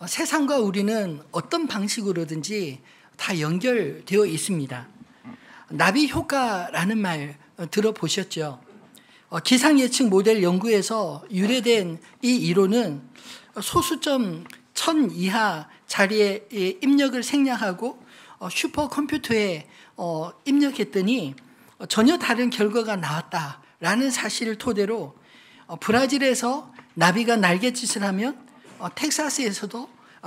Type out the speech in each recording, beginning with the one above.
세상과 우리는 어떤 방식으로든지 다 연결되어 있습니다. 나비 효과라는 말 들어보셨죠? 기상예측 모델 연구에서 유래된 이 이론은 소수점 1000 이하 자리에 입력을 생략하고 슈퍼컴퓨터에 입력했더니 전혀 다른 결과가 나왔다라는 사실을 토대로 브라질에서 나비가 날갯짓을 하면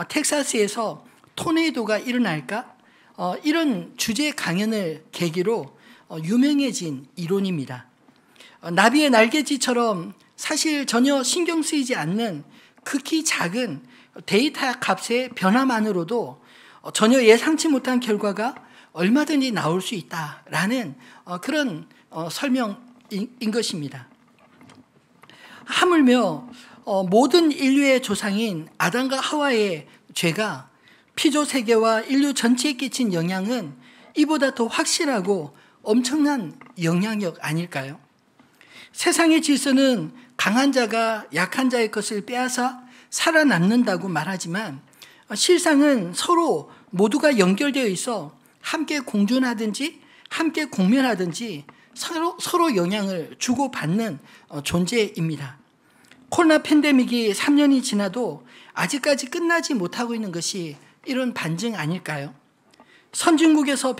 텍사스에서 토네이도가 일어날까? 이런 주제 강연을 계기로 유명해진 이론입니다. 나비의 날갯짓처럼 사실 전혀 신경 쓰이지 않는 극히 작은 데이터 값의 변화만으로도 전혀 예상치 못한 결과가 얼마든지 나올 수 있다라는 그런 설명인 것입니다. 하물며 모든 인류의 조상인 아담과 하와의 죄가 피조 세계와 인류 전체에 끼친 영향은 이보다 더 확실하고 엄청난 영향력 아닐까요? 세상의 질서는 강한 자가 약한 자의 것을 빼앗아 살아남는다고 말하지만 실상은 서로 모두가 연결되어 있어 함께 공존하든지 함께 공멸하든지 서로 영향을 주고받는 존재입니다. 코로나 팬데믹이 3년이 지나도 아직까지 끝나지 못하고 있는 것이 이런 반증 아닐까요? 선진국에서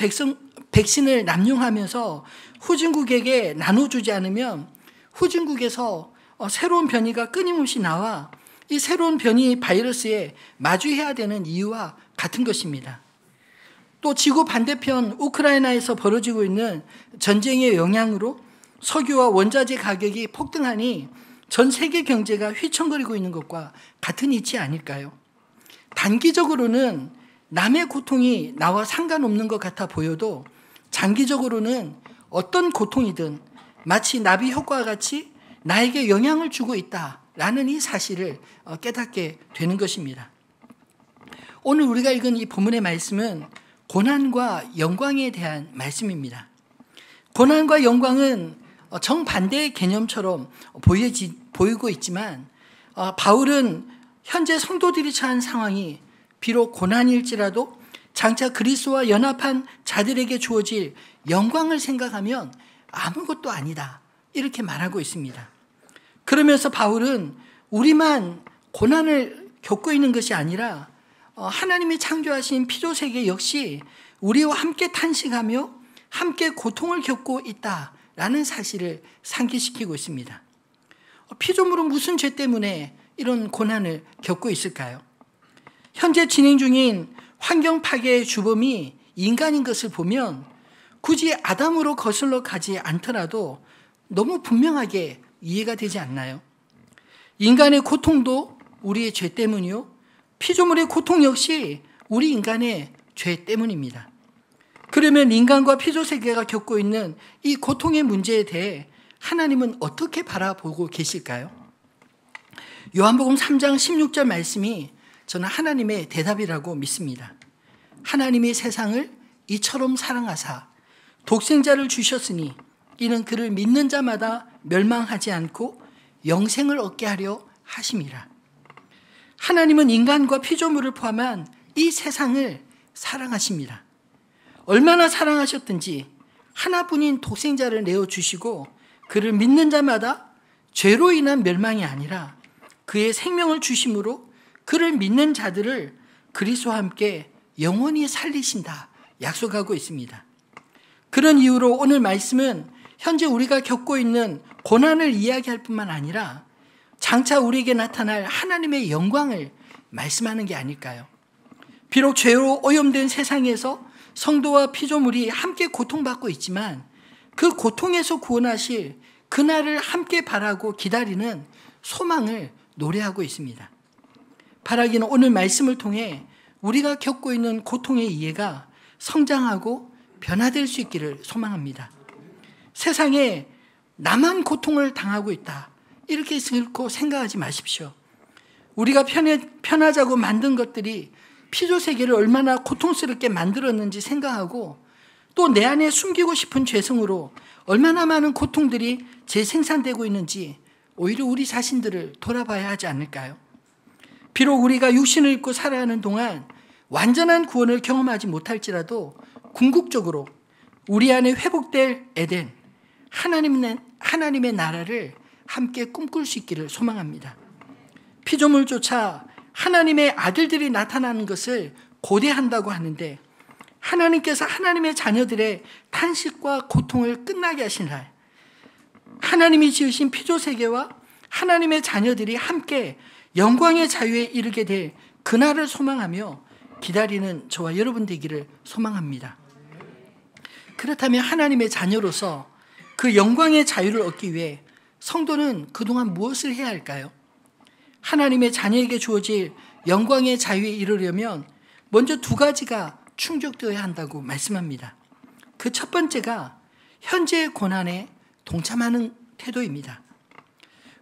백신을 남용하면서 후진국에게 나눠주지 않으면 후진국에서 새로운 변이가 끊임없이 나와 이 새로운 변이 바이러스에 마주해야 되는 이유와 같은 것입니다. 또 지구 반대편 우크라이나에서 벌어지고 있는 전쟁의 영향으로 석유와 원자재 가격이 폭등하니 전 세계 경제가 휘청거리고 있는 것과 같은 이치 아닐까요? 단기적으로는 남의 고통이 나와 상관없는 것 같아 보여도 장기적으로는 어떤 고통이든 마치 나비 효과와 같이 나에게 영향을 주고 있다라는 이 사실을 깨닫게 되는 것입니다. 오늘 우리가 읽은 이 본문의 말씀은 고난과 영광에 대한 말씀입니다. 고난과 영광은 정반대의 개념처럼 보이고 있지만 바울은 현재 성도들이 처한 상황이 비록 고난일지라도 장차 그리스도와 연합한 자들에게 주어질 영광을 생각하면 아무것도 아니다 이렇게 말하고 있습니다. 그러면서 바울은 우리만 고난을 겪고 있는 것이 아니라 하나님이 창조하신 피조세계 역시 우리와 함께 탄식하며 함께 고통을 겪고 있다라는 사실을 상기시키고 있습니다. 피조물은 무슨 죄 때문에 이런 고난을 겪고 있을까요? 현재 진행 중인 환경 파괴의 주범이 인간인 것을 보면 굳이 아담으로 거슬러 가지 않더라도 너무 분명하게 이해가 되지 않나요? 인간의 고통도 우리의 죄 때문이요. 피조물의 고통 역시 우리 인간의 죄 때문입니다. 그러면 인간과 피조세계가 겪고 있는 이 고통의 문제에 대해 하나님은 어떻게 바라보고 계실까요? 요한복음 3장 16절 말씀이 저는 하나님의 대답이라고 믿습니다. 하나님이 세상을 이처럼 사랑하사 독생자를 주셨으니 이는 그를 믿는 자마다 멸망하지 않고 영생을 얻게 하려 하심이라. 하나님은 인간과 피조물을 포함한 이 세상을 사랑하십니다. 얼마나 사랑하셨든지 하나뿐인 독생자를 내어주시고 그를 믿는 자마다 죄로 인한 멸망이 아니라 그의 생명을 주심으로 그를 믿는 자들을 그리스도와 함께 영원히 살리신다 약속하고 있습니다. 그런 이유로 오늘 말씀은 현재 우리가 겪고 있는 고난을 이야기할 뿐만 아니라 장차 우리에게 나타날 하나님의 영광을 말씀하는 게 아닐까요? 비록 죄로 오염된 세상에서 성도와 피조물이 함께 고통받고 있지만 그 고통에서 구원하실 그날을 함께 바라고 기다리는 소망을 노래하고 있습니다. 바라기는 오늘 말씀을 통해 우리가 겪고 있는 고통의 이해가 성장하고 변화될 수 있기를 소망합니다. 세상에 나만 고통을 당하고 있다 이렇게 결코 생각하지 마십시오. 우리가 편하자고 만든 것들이 피조세계를 얼마나 고통스럽게 만들었는지 생각하고 또 내 안에 숨기고 싶은 죄성으로 얼마나 많은 고통들이 재생산되고 있는지 오히려 우리 자신들을 돌아봐야 하지 않을까요? 비록 우리가 육신을 입고 살아가는 동안 완전한 구원을 경험하지 못할지라도 궁극적으로 우리 안에 회복될 에덴, 하나님의 나라를 함께 꿈꿀 수 있기를 소망합니다. 피조물조차 하나님의 아들들이 나타나는 것을 고대한다고 하는데, 하나님께서 하나님의 자녀들의 탄식과 고통을 끝나게 하신 날, 하나님이 지으신 피조세계와 하나님의 자녀들이 함께 영광의 자유에 이르게 될 그날을 소망하며 기다리는 저와 여러분 되기를 소망합니다. 그렇다면 하나님의 자녀로서 그 영광의 자유를 얻기 위해 성도는 그동안 무엇을 해야 할까요? 하나님의 자녀에게 주어질 영광의 자유에 이르려면 먼저 두 가지가 충족되어야 한다고 말씀합니다. 그 첫 번째가 현재의 고난에 동참하는 태도입니다.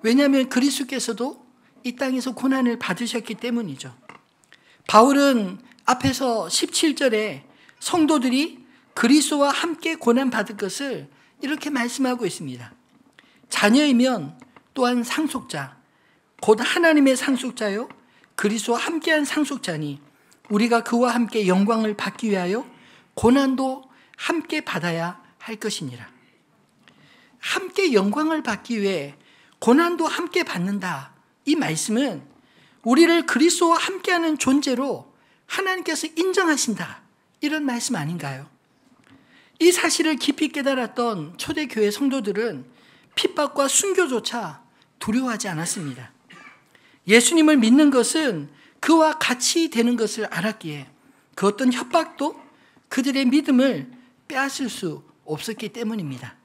왜냐하면 그리스도께서도 이 땅에서 고난을 받으셨기 때문이죠. 바울은 앞에서 17절에 성도들이 그리스도와 함께 고난받을 것을 이렇게 말씀하고 있습니다. 자녀이면 또한 상속자, 곧 하나님의 상속자요 그리스도와 함께한 상속자니 우리가 그와 함께 영광을 받기 위하여 고난도 함께 받아야 할 것이니라. 함께 영광을 받기 위해 고난도 함께 받는다. 이 말씀은 우리를 그리스도와 함께하는 존재로 하나님께서 인정하신다. 이런 말씀 아닌가요? 이 사실을 깊이 깨달았던 초대교회 성도들은 핍박과 순교조차 두려워하지 않았습니다. 예수님을 믿는 것은 그와 같이 되는 것을 알았기에 그 어떤 협박도 그들의 믿음을 빼앗을 수 없었기 때문입니다.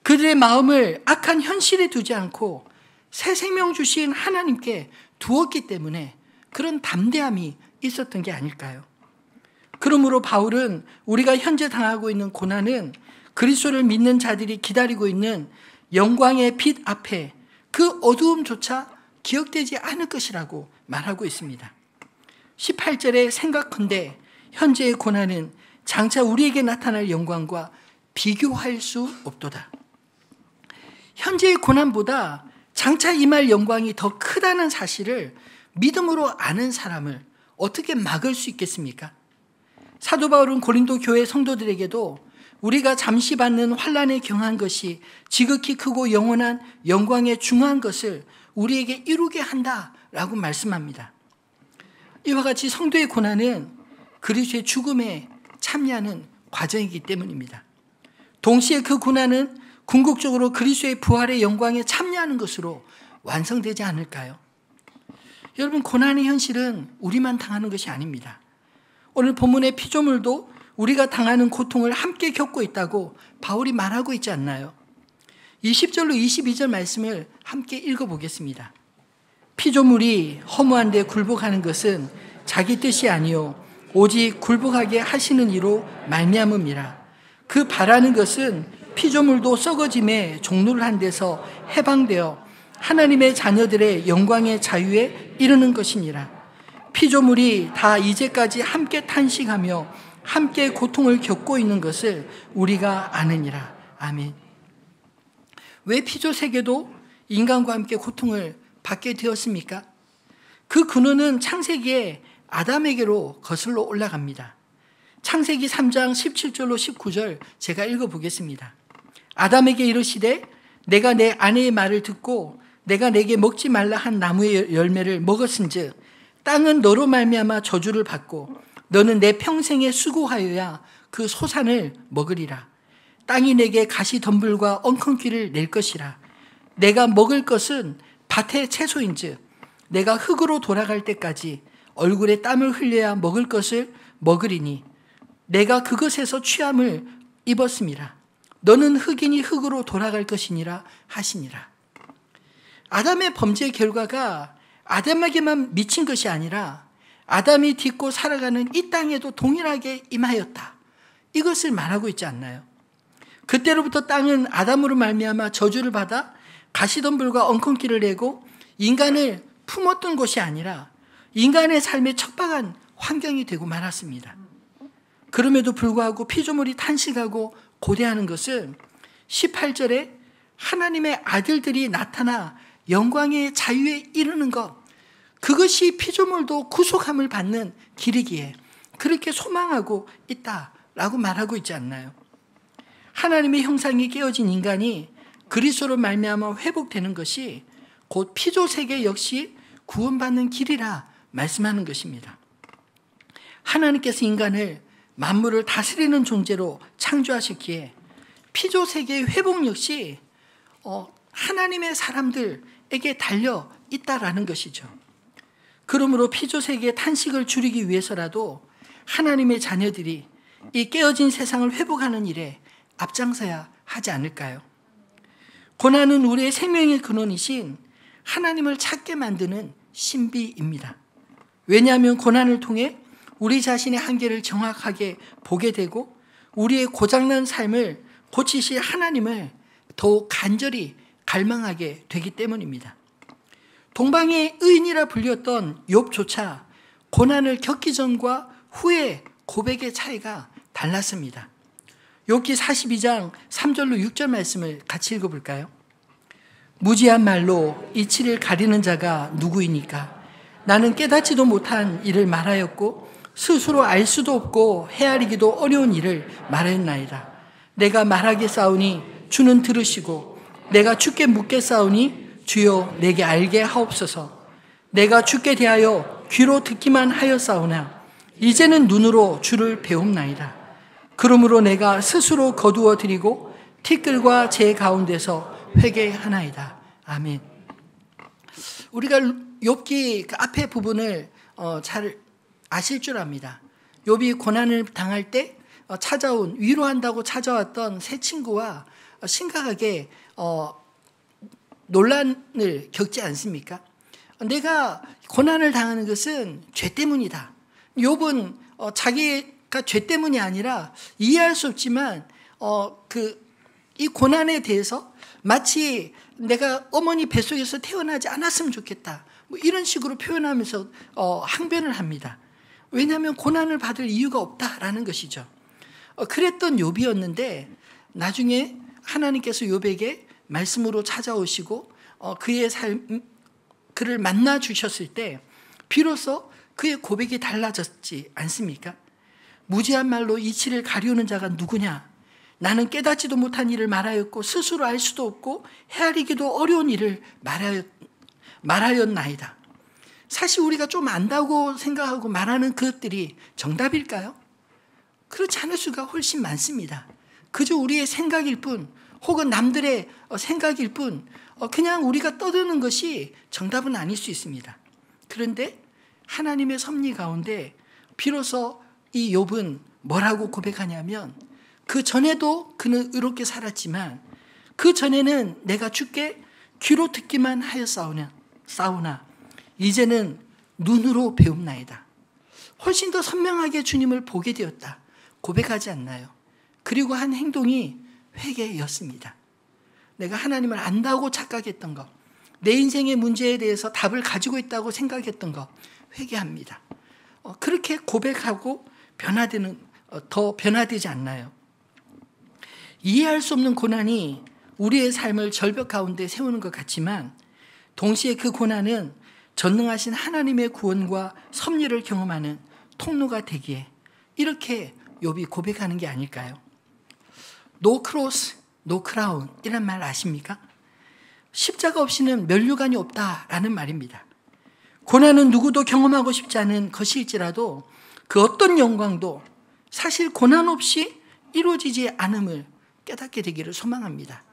그들의 마음을 악한 현실에 두지 않고 새 생명 주신 하나님께 두었기 때문에 그런 담대함이 있었던 게 아닐까요? 그러므로 바울은 우리가 현재 당하고 있는 고난은 그리스도를 믿는 자들이 기다리고 있는 영광의 빛 앞에 그 어두움조차 기억되지 않을 것이라고 말하고 있습니다. 18절에 생각컨대 현재의 고난은 장차 우리에게 나타날 영광과 비교할 수 없도다. 현재의 고난보다 장차 임할 영광이 더 크다는 사실을 믿음으로 아는 사람을 어떻게 막을 수 있겠습니까? 사도 바울은 고린도 교회 성도들에게도 우리가 잠시 받는 환난에 경한 것이 지극히 크고 영원한 영광에 중요한 것을 우리에게 이루게 한다라고 말씀합니다. 이와 같이 성도의 고난은 그리스도의 죽음에 참여하는 과정이기 때문입니다. 동시에 그 고난은 궁극적으로 그리스도의 부활의 영광에 참여하는 것으로 완성되지 않을까요? 여러분, 고난의 현실은 우리만 당하는 것이 아닙니다. 오늘 본문의 피조물도 우리가 당하는 고통을 함께 겪고 있다고 바울이 말하고 있지 않나요? 20절로 22절 말씀을 함께 읽어보겠습니다. 피조물이 허무한 데 굴복하는 것은 자기 뜻이 아니요 오직 굴복하게 하시는 이로 말미암음이라. 그 바라는 것은 피조물도 썩어짐에 종로를 한 데서 해방되어 하나님의 자녀들의 영광의 자유에 이르는 것이니라. 피조물이 다 이제까지 함께 탄식하며 함께 고통을 겪고 있는 것을 우리가 아느니라. 아멘. 왜 피조세계도 인간과 함께 고통을 받게 되었습니까? 그 근원은 창세기에 아담에게로 거슬러 올라갑니다. 창세기 3장 17절로 19절 제가 읽어보겠습니다. 아담에게 이르시되 내가 내 아내의 말을 듣고 내가 내게 먹지 말라 한 나무의 열매를 먹었은즉 땅은 너로 말미암아 저주를 받고 너는 내 평생에 수고하여야 그 소산을 먹으리라. 땅이 내게 가시덤불과 엉겅퀴를 낼 것이라. 내가 먹을 것은 밭의 채소인즉 내가 흙으로 돌아갈 때까지 얼굴에 땀을 흘려야 먹을 것을 먹으리니 내가 그것에서 취함을 입었음이라. 너는 흙이니 흙으로 돌아갈 것이니라 하시니라. 아담의 범죄의 결과가 아담에게만 미친 것이 아니라 아담이 딛고 살아가는 이 땅에도 동일하게 임하였다. 이것을 말하고 있지 않나요? 그때로부터 땅은 아담으로 말미암아 저주를 받아 가시덤불과 엉겅퀴를 내고 인간을 품었던 곳이 아니라 인간의 삶에 척박한 환경이 되고 말았습니다. 그럼에도 불구하고 피조물이 탄식하고 고대하는 것은 18절에 하나님의 아들들이 나타나 영광의 자유에 이르는 것, 그것이 피조물도 구속함을 받는 길이기에 그렇게 소망하고 있다라고 말하고 있지 않나요? 하나님의 형상이 깨어진 인간이 그리스도로 말미암아 회복되는 것이 곧 피조세계 역시 구원받는 길이라 말씀하는 것입니다. 하나님께서 인간을 만물을 다스리는 존재로 창조하셨기에 피조세계의 회복 역시 하나님의 사람들에게 달려 있다라는 것이죠. 그러므로 피조세계의 탄식을 줄이기 위해서라도 하나님의 자녀들이 이 깨어진 세상을 회복하는 일에 앞장서야 하지 않을까요? 고난은 우리의 생명의 근원이신 하나님을 찾게 만드는 신비입니다. 왜냐하면 고난을 통해 우리 자신의 한계를 정확하게 보게 되고 우리의 고장난 삶을 고치실 하나님을 더욱 간절히 갈망하게 되기 때문입니다. 동방의 의인이라 불렸던 욥조차 고난을 겪기 전과 후의 고백의 차이가 달랐습니다. 욥기 42장 3절로 6절 말씀을 같이 읽어볼까요? 무지한 말로 이치를 가리는 자가 누구이니까? 나는 깨닫지도 못한 일을 말하였고 스스로 알 수도 없고 헤아리기도 어려운 일을 말하였나이다. 내가 말하겠사오니 주는 들으시고 내가 주께 묻겠사오니 주여 내게 알게 하옵소서. 내가 주께 대하여 귀로 듣기만 하였사오나 이제는 눈으로 주를 배움나이다. 그러므로 내가 스스로 거두어 드리고 티끌과 제 가운데서 회개하나이다. 아멘. 우리가 욥기 그 앞에 부분을 잘 아실 줄 압니다. 욥이 고난을 당할 때 찾아온 위로한다고 찾아왔던 세 친구와 심각하게 논란을 겪지 않습니까? 내가 고난을 당하는 것은 죄 때문이다. 욥은 자기가 죄 때문이 아니라 이해할 수 없지만 이 고난에 대해서 마치 내가 어머니 뱃속에서 태어나지 않았으면 좋겠다. 뭐 이런 식으로 표현하면서 항변을 합니다. 왜냐하면 고난을 받을 이유가 없다라는 것이죠. 그랬던 욥이었는데 나중에 하나님께서 욥에게 말씀으로 찾아오시고 그의 그를 만나 주셨을 때 비로소 그의 고백이 달라졌지 않습니까? 무지한 말로 이치를 가리우는 자가 누구냐? 나는 깨닫지도 못한 일을 말하였고 스스로 알 수도 없고 헤아리기도 어려운 일을 말하였나이다. 사실 우리가 좀 안다고 생각하고 말하는 그것들이 정답일까요? 그렇지 않을 수가 훨씬 많습니다. 그저 우리의 생각일 뿐 혹은 남들의 생각일 뿐 그냥 우리가 떠드는 것이 정답은 아닐 수 있습니다. 그런데 하나님의 섭리 가운데 비로소 이 욥은 뭐라고 고백하냐면 그 전에도 그는 의롭게 살았지만 그 전에는 내가 주께 귀로 듣기만 하였사오나 이제는 눈으로 배움나이다. 훨씬 더 선명하게 주님을 보게 되었다. 고백하지 않나요? 그리고 한 행동이 회개였습니다. 내가 하나님을 안다고 착각했던 것, 내 인생의 문제에 대해서 답을 가지고 있다고 생각했던 것 회개합니다. 그렇게 고백하고 더 변화되지 않나요? 이해할 수 없는 고난이 우리의 삶을 절벽 가운데 세우는 것 같지만 동시에 그 고난은 전능하신 하나님의 구원과 섭리를 경험하는 통로가 되기에 이렇게 욥이 고백하는 게 아닐까요? No cross, no crown 이란 말 아십니까? 십자가 없이는 면류관이 없다라는 말입니다. 고난은 누구도 경험하고 싶지 않은 것일지라도 그 어떤 영광도 사실 고난 없이 이루어지지 않음을 깨닫게 되기를 소망합니다.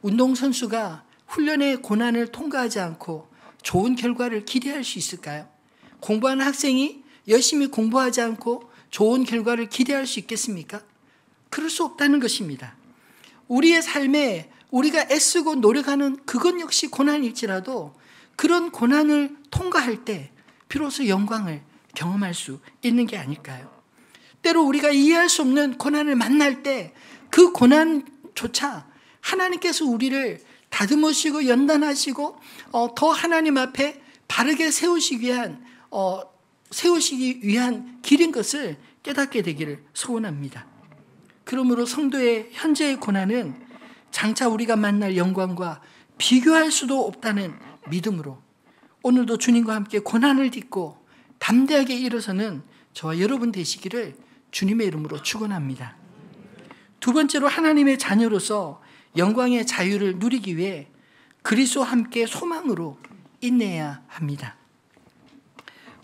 운동선수가 훈련의 고난을 통과하지 않고 좋은 결과를 기대할 수 있을까요? 공부하는 학생이 열심히 공부하지 않고 좋은 결과를 기대할 수 있겠습니까? 그럴 수 없다는 것입니다. 우리의 삶에 우리가 애쓰고 노력하는 그것 역시 고난일지라도 그런 고난을 통과할 때 비로소 영광을 경험할 수 있는 게 아닐까요? 때로 우리가 이해할 수 없는 고난을 만날 때 그 고난조차 하나님께서 우리를 다듬으시고 연단하시고 더 하나님 앞에 바르게 세우시기 위한 길인 것을 깨닫게 되기를 소원합니다. 그러므로 성도의 현재의 고난은 장차 우리가 만날 영광과 비교할 수도 없다는 믿음으로 오늘도 주님과 함께 고난을 딛고 담대하게 일어서는 저와 여러분 되시기를 주님의 이름으로 축원합니다. 두 번째로 하나님의 자녀로서 영광의 자유를 누리기 위해 그리스도와 함께 소망으로 인내해야 합니다.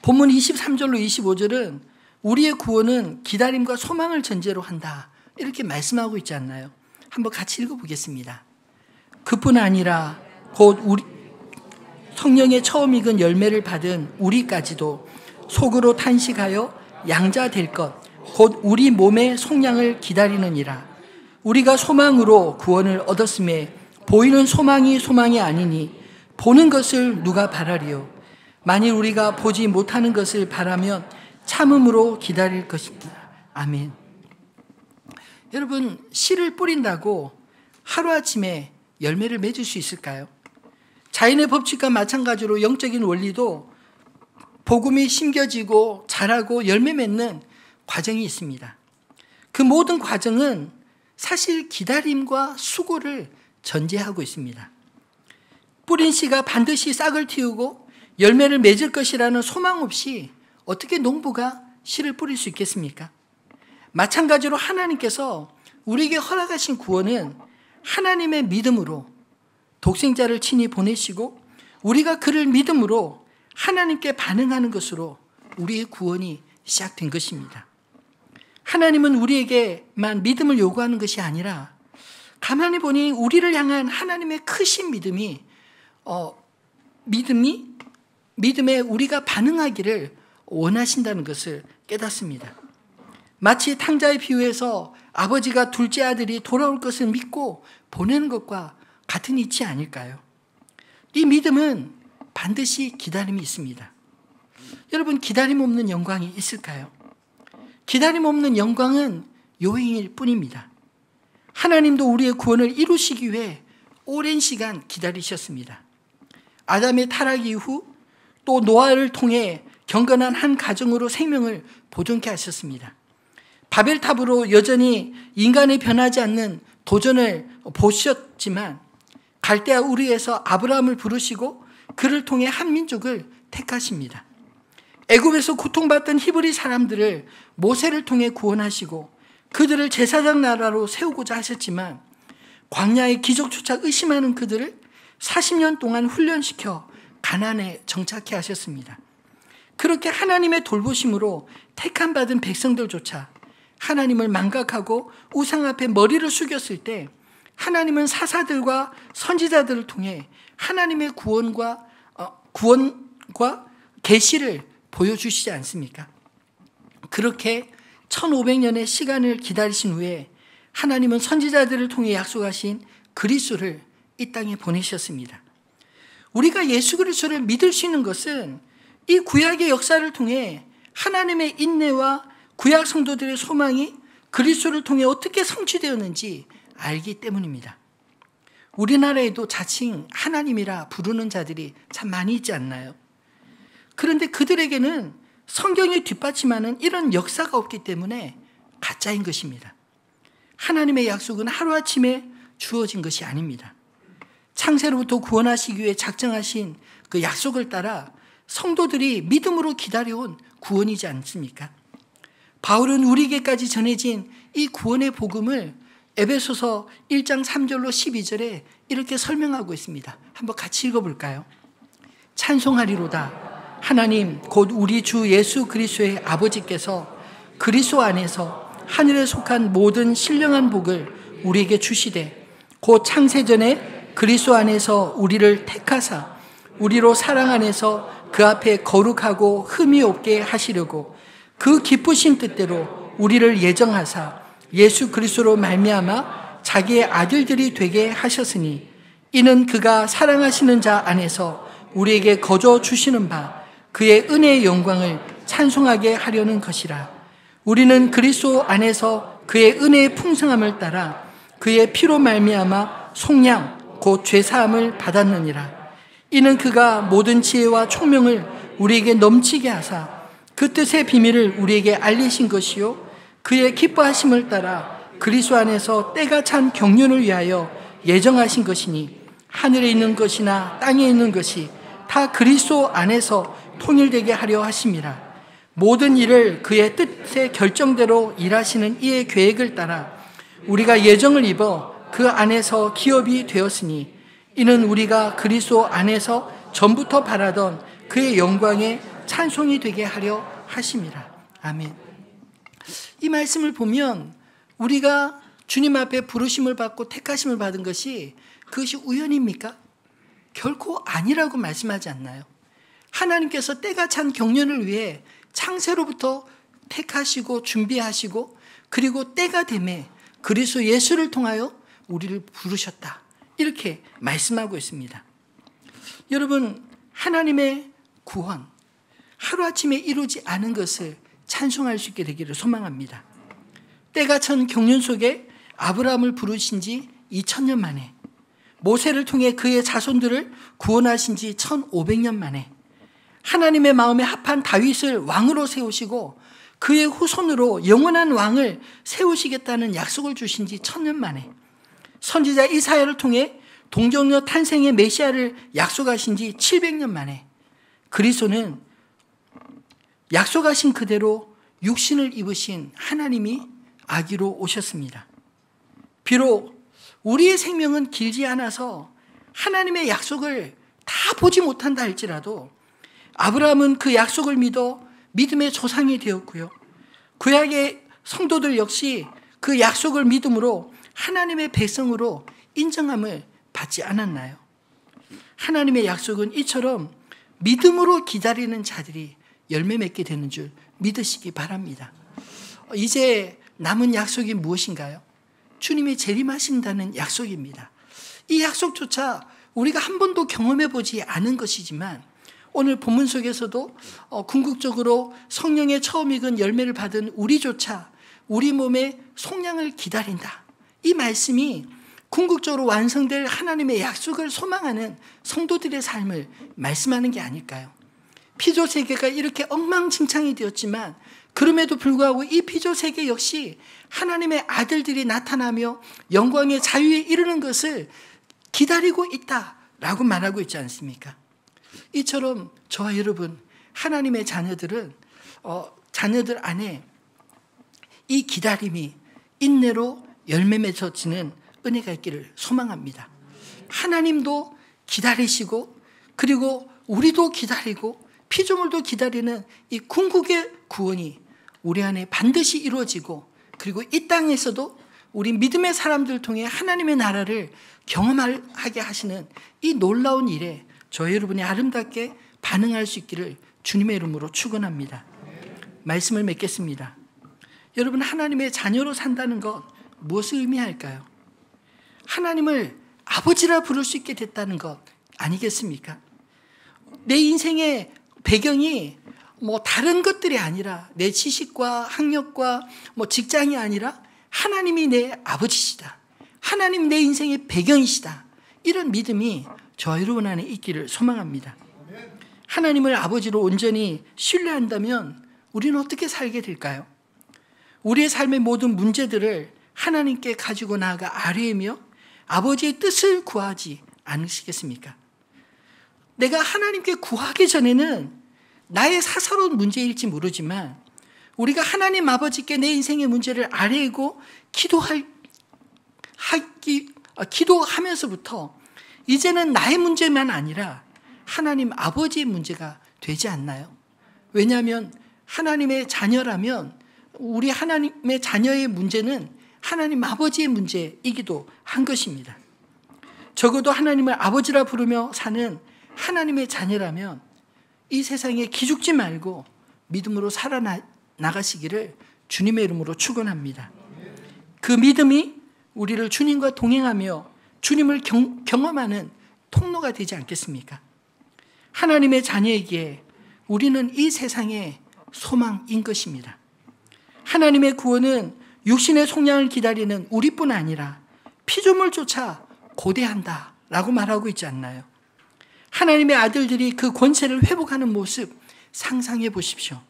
본문 23절로 25절은 우리의 구원은 기다림과 소망을 전제로 한다, 이렇게 말씀하고 있지 않나요? 한번 같이 읽어보겠습니다. 그뿐 아니라 곧 우리 성령의 처음 익은 열매를 받은 우리까지도 속으로 탄식하여 양자 될 것, 곧 우리 몸의 속량을 기다리느니라. 우리가 소망으로 구원을 얻었음에 보이는 소망이 아니니 보는 것을 누가 바라리요. 만일 우리가 보지 못하는 것을 바라면 참음으로 기다릴 것입니다. 아멘. 여러분, 씨를 뿌린다고 하루아침에 열매를 맺을 수 있을까요? 자연의 법칙과 마찬가지로 영적인 원리도 복음이 심겨지고 자라고 열매 맺는 과정이 있습니다. 그 모든 과정은 사실 기다림과 수고를 전제하고 있습니다. 뿌린 씨가 반드시 싹을 틔우고 열매를 맺을 것이라는 소망 없이 어떻게 농부가 씨를 뿌릴 수 있겠습니까? 마찬가지로 하나님께서 우리에게 허락하신 구원은 하나님의 믿음으로 독생자를 친히 보내시고 우리가 그를 믿음으로 하나님께 반응하는 것으로 우리의 구원이 시작된 것입니다. 하나님은 우리에게만 믿음을 요구하는 것이 아니라 가만히 보니 우리를 향한 하나님의 크신 믿음에 우리가 반응하기를 원하신다는 것을 깨닫습니다. 마치 탕자의 비유에서 아버지가 둘째 아들이 돌아올 것을 믿고 보내는 것과 같은 이치 아닐까요? 이 믿음은 반드시 기다림이 있습니다. 여러분, 기다림 없는 영광이 있을까요? 기다림 없는 영광은 요행일 뿐입니다. 하나님도 우리의 구원을 이루시기 위해 오랜 시간 기다리셨습니다. 아담의 타락 이후 또 노아를 통해 경건한 한 가정으로 생명을 보존케 하셨습니다. 바벨탑으로 여전히 인간의 변하지 않는 도전을 보셨지만 갈대아 우르에서 아브라함을 부르시고 그를 통해 한 민족을 택하십니다. 애굽에서 고통받던 히브리 사람들을 모세를 통해 구원하시고 그들을 제사장 나라로 세우고자 하셨지만 광야의 기적조차 의심하는 그들을 40년 동안 훈련시켜 가나안에 정착해 하셨습니다. 그렇게 하나님의 돌보심으로 택함받은 백성들조차 하나님을 망각하고 우상 앞에 머리를 숙였을 때 하나님은 사사들과 선지자들을 통해 하나님의 구원과 계시를 보여주시지 않습니까? 그렇게 1500년의 시간을 기다리신 후에 하나님은 선지자들을 통해 약속하신 그리스도를 이 땅에 보내셨습니다. 우리가 예수 그리스도를 믿을 수 있는 것은 이 구약의 역사를 통해 하나님의 인내와 구약 성도들의 소망이 그리스도를 통해 어떻게 성취되었는지 알기 때문입니다. 우리나라에도 자칭 하나님이라 부르는 자들이 참 많이 있지 않나요? 그런데 그들에게는 성경이 뒷받침하는 이런 역사가 없기 때문에 가짜인 것입니다. 하나님의 약속은 하루아침에 주어진 것이 아닙니다. 창세로부터 구원하시기 위해 작정하신 그 약속을 따라 성도들이 믿음으로 기다려온 구원이지 않습니까? 바울은 우리에게까지 전해진 이 구원의 복음을 에베소서 1장 3절로 12절에 이렇게 설명하고 있습니다. 한번 같이 읽어볼까요? 찬송하리로다. 하나님 곧 우리 주 예수 그리스도의 아버지께서 그리스도 안에서 하늘에 속한 모든 신령한 복을 우리에게 주시되 곧 창세전에 그리스도 안에서 우리를 택하사 우리로 사랑 안에서 그 앞에 거룩하고 흠이 없게 하시려고 그 기쁘신 뜻대로 우리를 예정하사 예수 그리스도로 말미암아 자기의 아들들이 되게 하셨으니 이는 그가 사랑하시는 자 안에서 우리에게 거저 주시는 바 그의 은혜의 영광을 찬송하게 하려는 것이라. 우리는 그리스도 안에서 그의 은혜의 풍성함을 따라 그의 피로 말미암아 속량 곧 죄사함을 받았느니라. 이는 그가 모든 지혜와 총명을 우리에게 넘치게 하사 그 뜻의 비밀을 우리에게 알리신 것이요 그의 기뻐하심을 따라 그리스도 안에서 때가 찬 경륜을 위하여 예정하신 것이니 하늘에 있는 것이나 땅에 있는 것이 다 그리스도 안에서 통일되게 하려 하심이라. 모든 일을 그의 뜻의 결정대로 일하시는 이의 계획을 따라 우리가 예정을 입어 그 안에서 기업이 되었으니 이는 우리가 그리스도 안에서 전부터 바라던 그의 영광의 찬송이 되게 하려 하심이라. 아멘. 이 말씀을 보면 우리가 주님 앞에 부르심을 받고 택하심을 받은 것이 그것이 우연입니까? 결코 아니라고 말씀하지 않나요? 하나님께서 때가 찬 경륜을 위해 창세로부터 택하시고 준비하시고 그리고 때가 되매 그리스도 예수를 통하여 우리를 부르셨다. 이렇게 말씀하고 있습니다. 여러분, 하나님의 구원, 하루아침에 이루지 않은 것을 찬송할 수 있게 되기를 소망합니다. 때가 찬 경륜 속에 아브라함을 부르신 지 2000년 만에, 모세를 통해 그의 자손들을 구원하신 지 1500년 만에, 하나님의 마음에 합한 다윗을 왕으로 세우시고 그의 후손으로 영원한 왕을 세우시겠다는 약속을 주신 지 1000년 만에, 선지자 이사야를 통해 동정녀 탄생의 메시아를 약속하신 지 700년 만에 그리스도는 약속하신 그대로 육신을 입으신 하나님이 아기로 오셨습니다. 비록 우리의 생명은 길지 않아서 하나님의 약속을 다 보지 못한다 할지라도 아브라함은 그 약속을 믿어 믿음의 조상이 되었고요. 구약의 성도들 역시 그 약속을 믿음으로 하나님의 백성으로 인정함을 받지 않았나요? 하나님의 약속은 이처럼 믿음으로 기다리는 자들이 열매 맺게 되는 줄 믿으시기 바랍니다. 이제 남은 약속이 무엇인가요? 주님이 재림하신다는 약속입니다. 이 약속조차 우리가 한 번도 경험해 보지 않은 것이지만 오늘 본문 속에서도 궁극적으로 성령의 처음 익은 열매를 받은 우리조차 우리 몸의 속량을 기다린다. 이 말씀이 궁극적으로 완성될 하나님의 약속을 소망하는 성도들의 삶을 말씀하는 게 아닐까요? 피조 세계가 이렇게 엉망진창이 되었지만 그럼에도 불구하고 이 피조 세계 역시 하나님의 아들들이 나타나며 영광의 자유에 이르는 것을 기다리고 있다라고 말하고 있지 않습니까? 이처럼 저와 여러분 하나님의 자녀들은 자녀들 안에 이 기다림이 인내로 열매 맺어지는 은혜가 있기를 소망합니다. 하나님도 기다리시고 그리고 우리도 기다리고 피조물도 기다리는 이 궁극의 구원이 우리 안에 반드시 이루어지고 그리고 이 땅에서도 우리 믿음의 사람들 통해 하나님의 나라를 경험하게 하시는 이 놀라운 일에 저 여러분이 아름답게 반응할 수 있기를 주님의 이름으로 축원합니다. 말씀을 맺겠습니다. 여러분, 하나님의 자녀로 산다는 것 무엇을 의미할까요? 하나님을 아버지라 부를 수 있게 됐다는 것 아니겠습니까? 내 인생의 배경이 다른 것들이 아니라 내 지식과 학력과 직장이 아니라 하나님이 내 아버지시다. 하나님 내 인생의 배경이시다. 이런 믿음이 저와 여러분 안에 있기를 소망합니다. 하나님을 아버지로 온전히 신뢰한다면 우리는 어떻게 살게 될까요? 우리의 삶의 모든 문제들을 하나님께 가지고 나아가 아뢰며 아버지의 뜻을 구하지 않으시겠습니까? 내가 하나님께 구하기 전에는 나의 사사로운 문제일지 모르지만 우리가 하나님 아버지께 내 인생의 문제를 아뢰고 기도하면서부터 이제는 나의 문제만 아니라 하나님 아버지의 문제가 되지 않나요? 왜냐하면 하나님의 자녀라면 우리 하나님의 자녀의 문제는 하나님 아버지의 문제이기도 한 것입니다. 적어도 하나님을 아버지라 부르며 사는 하나님의 자녀라면 이 세상에 기죽지 말고 믿음으로 살아나가시기를 주님의 이름으로 축원합니다. 그 믿음이 우리를 주님과 동행하며 주님을 경험하는 통로가 되지 않겠습니까? 하나님의 자녀이기에 우리는 이 세상의 소망인 것입니다. 하나님의 구원은 육신의 속량을 기다리는 우리뿐 아니라 피조물조차 고대한다라고 말하고 있지 않나요? 하나님의 아들들이 그 권세를 회복하는 모습 상상해 보십시오.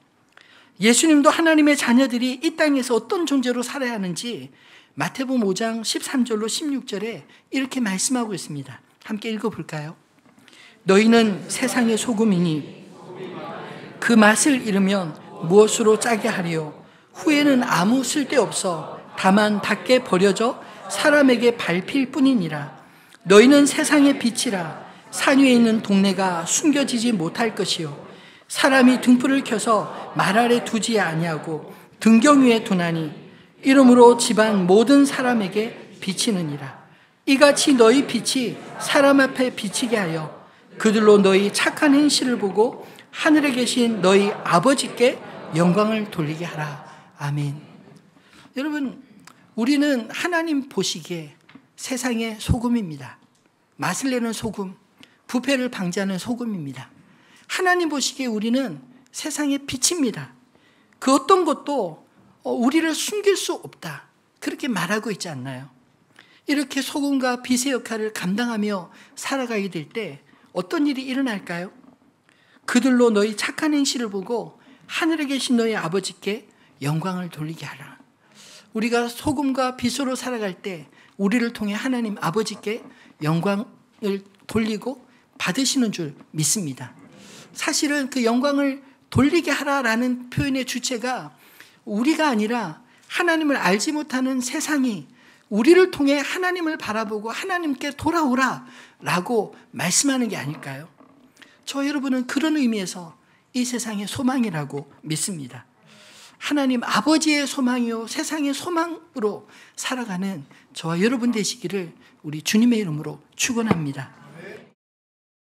예수님도 하나님의 자녀들이 이 땅에서 어떤 존재로 살아야 하는지 마태복음 5장 13절로 16절에 이렇게 말씀하고 있습니다. 함께 읽어볼까요? 너희는 세상의 소금이니 그 맛을 잃으면 무엇으로 짜게 하리요? 후에는 아무 쓸데없어 다만 밖에 버려져 사람에게 밟힐 뿐이니라. 너희는 세상의 빛이라. 산 위에 있는 동네가 숨겨지지 못할 것이요 사람이 등불을 켜서 말 아래 두지 아니하고 등경 위에 두나니 이러므로 집안 모든 사람에게 비치느니라. 이같이 너희 빛이 사람 앞에 비치게 하여 그들로 너희 착한 행실을 보고 하늘에 계신 너희 아버지께 영광을 돌리게 하라. 아멘. 여러분, 우리는 하나님 보시기에 세상의 소금입니다. 맛을 내는 소금, 부패를 방지하는 소금입니다. 하나님 보시기에 우리는 세상의 빛입니다. 그 어떤 것도 우리를 숨길 수 없다, 그렇게 말하고 있지 않나요? 이렇게 소금과 빛의 역할을 감당하며 살아가게 될 때 어떤 일이 일어날까요? 그들로 너희 착한 행실을 보고 하늘에 계신 너희 아버지께 영광을 돌리게 하라. 우리가 소금과 빛으로 살아갈 때 우리를 통해 하나님 아버지께 영광을 돌리고 받으시는 줄 믿습니다. 사실은 그 영광을 돌리게 하라라는 표현의 주체가 우리가 아니라 하나님을 알지 못하는 세상이 우리를 통해 하나님을 바라보고 하나님께 돌아오라 라고 말씀하는 게 아닐까요? 저 여러분은 그런 의미에서 이 세상의 소망이라고 믿습니다. 하나님 아버지의 소망이요 세상의 소망으로 살아가는 저와 여러분 되시기를 우리 주님의 이름으로 축원합니다.